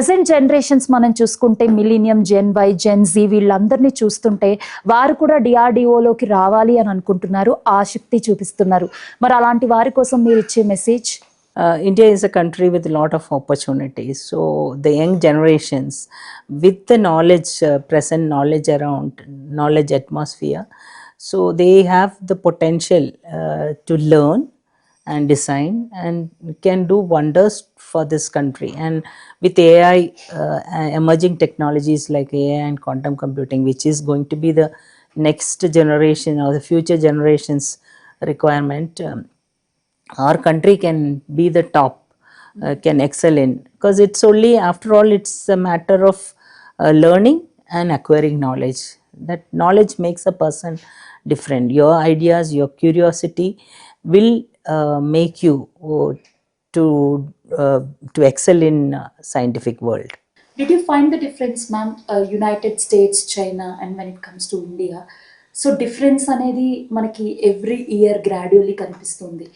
Present generations మనం చూసుకుంటే millennium, gen Y, gen Z వీళ్ళందరినీ చూస్తుంటే వారు కూడా డిఆర్డిఓలోకి రావాలి అని అనుకుంటున్నారు, ఆసక్తి చూపిస్తున్నారు. మరి అలాంటి వారి కోసం మీరు ఇచ్చే message? India is a country with a lot of opportunities. So the young generations, with the knowledge, present knowledge around, knowledge atmosphere, so they have the potential to learn and design and can do wonders for this country. And with AI, emerging technologies like AI and quantum computing, which is going to be the next generation or the future generations requirement, our country can be the top, can excel in, because it's only, after all, it's a matter of learning and acquiring knowledge. That knowledge makes a person different. Your ideas, your curiosity will make you to to excel in scientific world. Did you find the difference, ma'am, United States, China, and when it comes to India? So difference అనేది మనకి every year gradually కనిపిస్తుంది.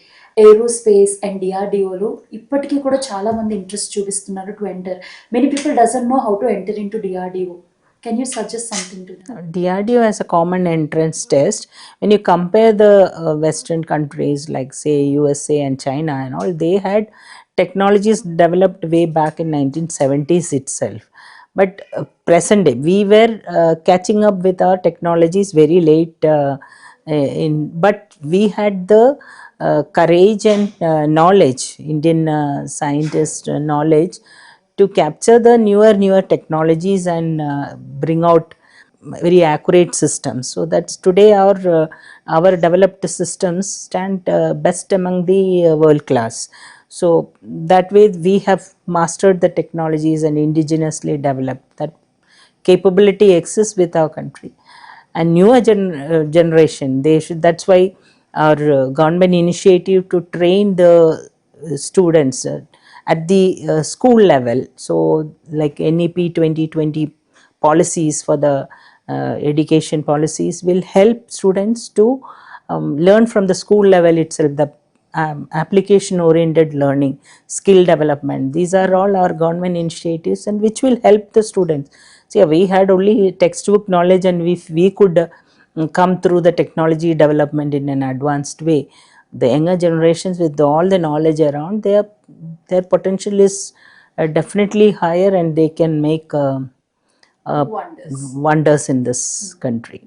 Aerospace and డిఆర్డిఓలో ఇప్పటికీ కూడా చాలా మంది interest చూపిస్తున్నారు to enter. Many people doesn't know how to enter in to DRDO. Can you suggest something to them? DRDO has a common entrance test. When you compare the Western countries like say USA and China and all, they had technologies developed way back in 1970s itself. But present day, we were catching up with our technologies very late but we had the courage and knowledge, Indian scientist knowledge, to capture the newer technologies and bring out very accurate systems. So that's today our developed systems stand best among the world class. So that way we have mastered the technologies and indigenously developed. That capability exists with our country. And newer generation, they should, that's why our government initiative to train the students at the school level. So like NEP 2020 policies for the education policies will help students to learn from the school level itself, the application oriented learning, skill development. These are all our government initiatives and which will help the students. See, we had only textbook knowledge, and if we could come through the technology development in an advanced way, the younger generations with all the knowledge around, their potential is definitely higher, and they can make wonders in this country.